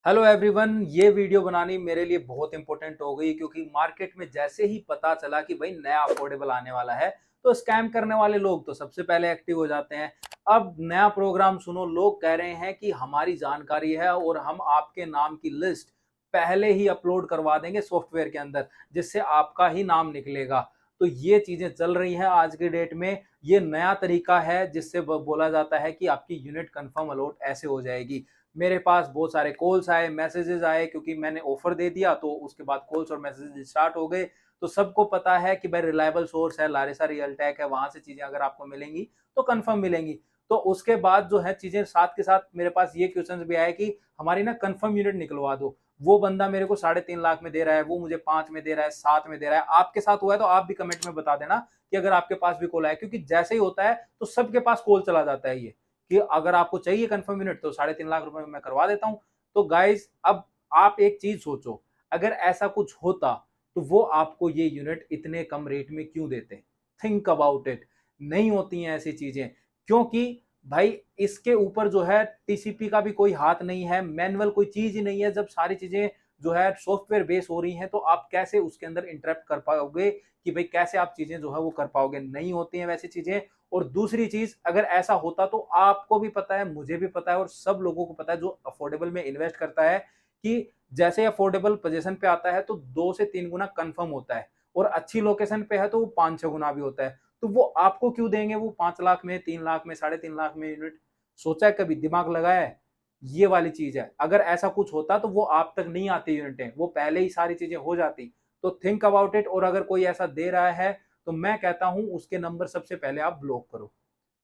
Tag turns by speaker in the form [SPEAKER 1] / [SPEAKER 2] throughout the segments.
[SPEAKER 1] Hello everyone, ये video बनानी मेरे लिए बहुत इंपॉर्टेंट हो गई क्योंकि मार्केट में जैसे ही पता चला कि भाई नया अफोर्डेबल आने वाला है तो स्कैम करने वाले लोग तो सबसे पहले एक्टिव हो जाते हैं। अब नया प्रोग्राम सुनो, लोग कह रहे हैं कि हमारी जानकारी है और हम आपके नाम की लिस्ट पहले ही अपलोड करवा देंगे सॉफ्टवेयर के अंदर, जिससे आपका ही नाम निकलेगा। तो ये चीजें चल रही हैं आज के डेट में। ये नया तरीका है जिससे बोला जाता है कि आपकी यूनिट कंफर्म अलॉट ऐसे हो जाएगी। मेरे पास बहुत सारे कॉल्स आए, मैसेजेस आए, क्योंकि मैंने ऑफर दे दिया तो उसके बाद कॉल्स और मैसेजेस स्टार्ट हो गए। तो सबको पता है कि भाई रिलायबल सोर्स है, लारिसा रियल टेक है, वहां से चीजें अगर आपको मिलेंगी तो कंफर्म मिलेंगी। तो उसके बाद जो है चीजें साथ के साथ मेरे पास ये क्वेश्चंस भी आए कि हमारी ना कंफर्म यूनिट निकलवा दो। वो बंदा मेरे को 3.5 लाख में दे रहा है, वो मुझे 5 में दे रहा है, 7 में दे रहा है। आपके साथ हुआ है तो आप भी कमेंट में बता देना कि अगर आपके पास भी कॉल आया, क्योंकि जैसे ही होता है तो सबके पास कॉल चला जाता है ये कि अगर आपको चाहिए कंफर्म यूनिट तो 3.5 लाख रुपए में मैं करवा देता हूं। तो गाइज, अब आप एक चीज सोचो, अगर ऐसा कुछ होता तो वो आपको ये यूनिट इतने कम रेट में क्यों देते? Think about it. नहीं होती हैं ऐसी चीजें, क्योंकि भाई इसके ऊपर जो है टीसीपी का भी कोई हाथ नहीं है, मैनुअल कोई चीज ही नहीं है। जब सारी चीजें जो है सॉफ्टवेयर बेस हो रही हैं तो आप कैसे उसके अंदर इंटरप्ट कर पाओगे कि भाई कैसे आप चीजें जो है वो कर पाओगे? नहीं होती हैं वैसी चीजें। और दूसरी चीज, अगर ऐसा होता तो आपको भी पता है, मुझे भी पता है और सब लोगों को पता है जो अफोर्डेबल में इन्वेस्ट करता है कि जैसे अफोर्डेबल पोजीशन पे आता है तो 2 से 3 गुना कंफर्म होता है, और अच्छी लोकेशन पे है तो वो 5-6 गुना भी होता है। तो वो आपको क्यों देंगे वो 5 लाख में, 3 लाख में, 3.5 लाख में यूनिट? सोचा है कभी? दिमाग लगाया है? ये वाली चीज है। अगर ऐसा कुछ होता तो वो आप तक नहीं आती यूनिटें, वो पहले ही सारी चीजें हो जाती। तो थिंक अबाउट इट। और अगर कोई ऐसा दे रहा है तो मैं कहता हूं उसके नंबर सबसे पहले आप ब्लॉक करो।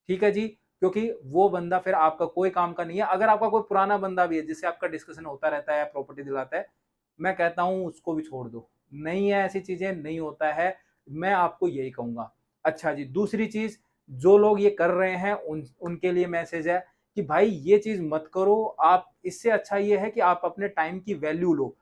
[SPEAKER 1] ठीक है जी, क्योंकि वो बंदा फिर आपका कोई काम का नहीं है। अगर आपका कोई पुराना बंदा भी है जिससे आपका डिस्कशन होता रहता है, प्रॉपर्टी दिलाता है, मैं कहता हूं उसको भी छोड़ दो। नहीं है, ऐसी चीजें नहीं होता है। मैं आपको यही कहूंगा। अच्छा जी, दूसरी चीज, जो लोग ये कर रहे हैं उनके लिए मैसेज है कि भाई ये चीज मत करो। आप, इससे अच्छा ये है कि आप अपने टाइम की वैल्यू लो।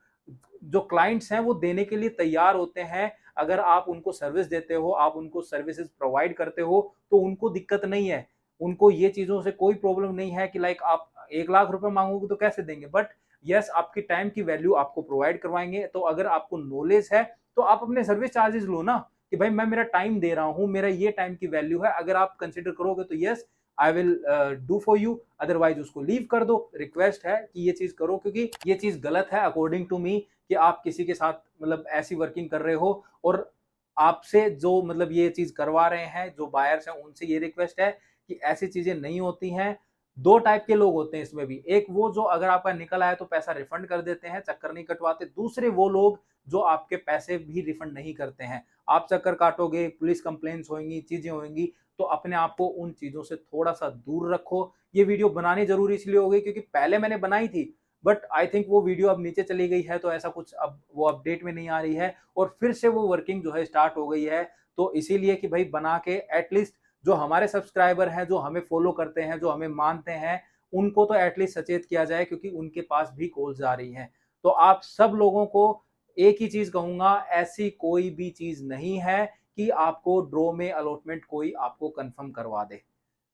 [SPEAKER 1] जो क्लाइंट्स हैं वो देने के लिए तैयार होते हैं। अगर आप उनको सर्विस देते हो, आप उनको सर्विसेज प्रोवाइड करते हो, तो उनको दिक्कत नहीं है। उनको ये चीजों से कोई प्रॉब्लम नहीं है कि लाइक आप 1 लाख रुपए मांगोगे तो कैसे देंगे। बट यस, आपकी टाइम की वैल्यू आपको प्रोवाइड करवाएंगे। तो अगर आपको नॉलेज है तो आप अपने सर्विस चार्जेस लो ना, कि भाई मैं मेरा टाइम दे रहा हूँ, मेरा ये टाइम की वैल्यू है। अगर आप कंसिडर करोगे तो yes, I will do for you. Otherwise उसको लीव कर दो। रिक्वेस्ट है कि ये चीज करो, क्योंकि ये चीज गलत है अकॉर्डिंग टू मी कि आप किसी के साथ मतलब ऐसी वर्किंग कर रहे हो। और आपसे जो मतलब ये चीज करवा रहे हैं, जो बायर्स हैं, उनसे ये रिक्वेस्ट है कि ऐसी चीजें नहीं होती हैं। दो टाइप के लोग होते हैं इसमें भी। एक वो जो अगर आपका निकल आया तो पैसा रिफंड कर देते हैं, चक्कर नहीं कटवाते। दूसरे वो लोग जो आपके पैसे भी रिफंड नहीं करते हैं। आप चक्कर काटोगे, पुलिस कंप्लेंट्स होंगी, चीजें होंगी। तो अपने आप को उन चीजों से थोड़ा सा दूर रखो। ये वीडियो बनानी जरूरी इसलिए हो गई क्योंकि पहले मैंने बनाई थी, बट आई थिंक वो वीडियो अब नीचे चली गई है, तो ऐसा कुछ अब वो अपडेट में नहीं आ रही है और फिर से वो वर्किंग जो है स्टार्ट हो गई है। तो इसीलिए कि भाई बना के एटलीस्ट जो हमारे सब्सक्राइबर हैं, जो हमें फॉलो करते हैं, जो हमें मानते हैं, उनको तो एटलीस्ट सचेत किया जाए, क्योंकि उनके पास भी कॉल्स आ रही हैं। तो आप सब लोगों को एक ही चीज कहूंगा, ऐसी कोई भी चीज नहीं है कि आपको ड्रॉ में अलॉटमेंट कोई आपको कंफर्म करवा दे।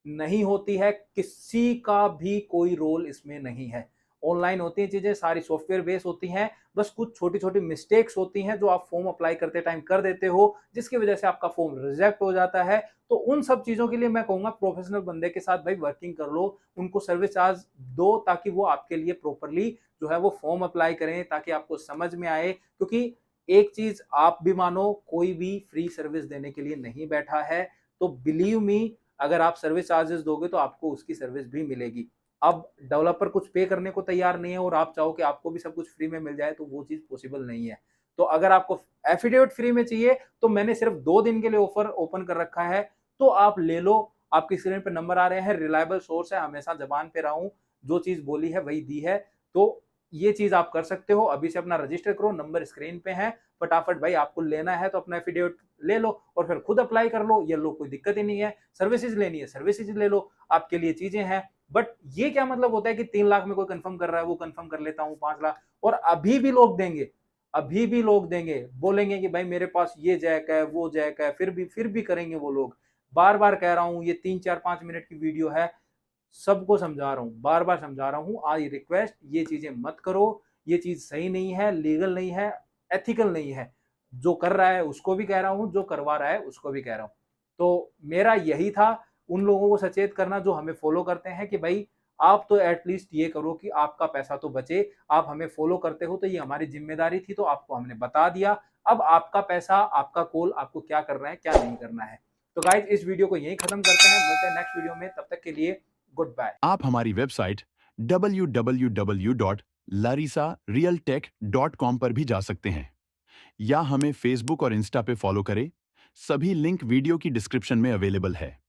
[SPEAKER 1] नहीं होती है, किसी का भी कोई रोल इसमें नहीं है। ऑनलाइन होती हैं चीजें, सारी सॉफ्टवेयर बेस होती हैं। बस कुछ छोटी छोटी मिस्टेक्स होती हैं जो आप फॉर्म अप्लाई करते टाइम कर देते हो, जिसकी वजह से आपका फॉर्म रिजेक्ट हो जाता है। तो उन सब चीजों के लिए मैं कहूंगा प्रोफेशनल बंदे के साथ भाई वर्किंग कर लो, उनको सर्विस चार्ज दो, ताकि वो आपके लिए प्रॉपरली जो है वो फॉर्म अप्लाई करें, ताकि आपको समझ में आए। क्योंकि एक चीज आप भी मानो, कोई भी फ्री सर्विस देने के लिए नहीं बैठा है। तो बिलीव मी, अगर आप सर्विस चार्जेस दोगे तो आपको उसकी सर्विस भी मिलेगी। अब डेवलपर कुछ पे करने को तैयार नहीं है और आप चाहो कि आपको भी सब कुछ फ्री में मिल जाए, तो वो चीज पॉसिबल नहीं है। तो अगर आपको एफिडेविट फ्री में चाहिए तो मैंने सिर्फ 2 दिन के लिए ऑफर ओपन कर रखा है, तो आप ले लो। आपकी स्क्रीन पे नंबर आ रहे हैं, रिलायबल सोर्स है, हमेशा जबान पे रहा हूं, जो चीज बोली है वही दी है। तो ये चीज आप कर सकते हो। अभी से अपना रजिस्टर करो, नंबर स्क्रीन पे है। फटाफट भाई, आपको लेना है तो अपना एफिडेविट ले लो और फिर खुद अप्लाई कर लो। ये लो, कोई दिक्कत ही नहीं है। सर्विसेज लेनी है, सर्विसेज ले लो, आपके लिए चीजें हैं। बट ये क्या मतलब होता है कि 3 लाख में कोई कंफर्म कर रहा है, वो कंफर्म कर लेता हूँ 5 लाख, और अभी भी लोग देंगे। अभी भी लोग देंगे, बोलेंगे कि भाई मेरे पास ये जैक है, वो जैक है, फिर भी करेंगे वो लोग। बार बार कह रहा हूं, ये 3-4-5 मिनट की वीडियो है। सबको समझा रहा हूँ, बार-बार समझा रहा हूँ, आई रिक्वेस्ट ये चीज़ें मत करो, ये चीज़ सही नहीं है, लीगल नहीं है, एथिकल नहीं है। जो कर रहा है उसको भी कह रहा हूँ, जो करवा रहा है उसको भी कह रहा हूँ। तो मेरा यही था उन लोगों को सचेत करना जो हमें फॉलो करते हैं कि भाई आप तो एट लीस्ट ये करो कि आपका पैसा तो बचे, आप हमें फॉलो करते हो तो ये हमारी ज़िम्मेदारी थी तो आपको हमने बता दिया। अब आपका पैसा, आपका कॉल आपको क्या करना है, क्या नहीं करना है। तो गाइज़ इस वीडियो को यहीं खत्म करते हैं, मिलते हैं नेक्स्ट वीडियो में, तब तक के लिए गुड बाय।
[SPEAKER 2] आप हमारी वेबसाइट www.larisarealtech.com पर भी जा सकते हैं या हमें फेसबुक और इंस्टा पे फॉलो करें। सभी लिंक वीडियो की डिस्क्रिप्शन में अवेलेबल है।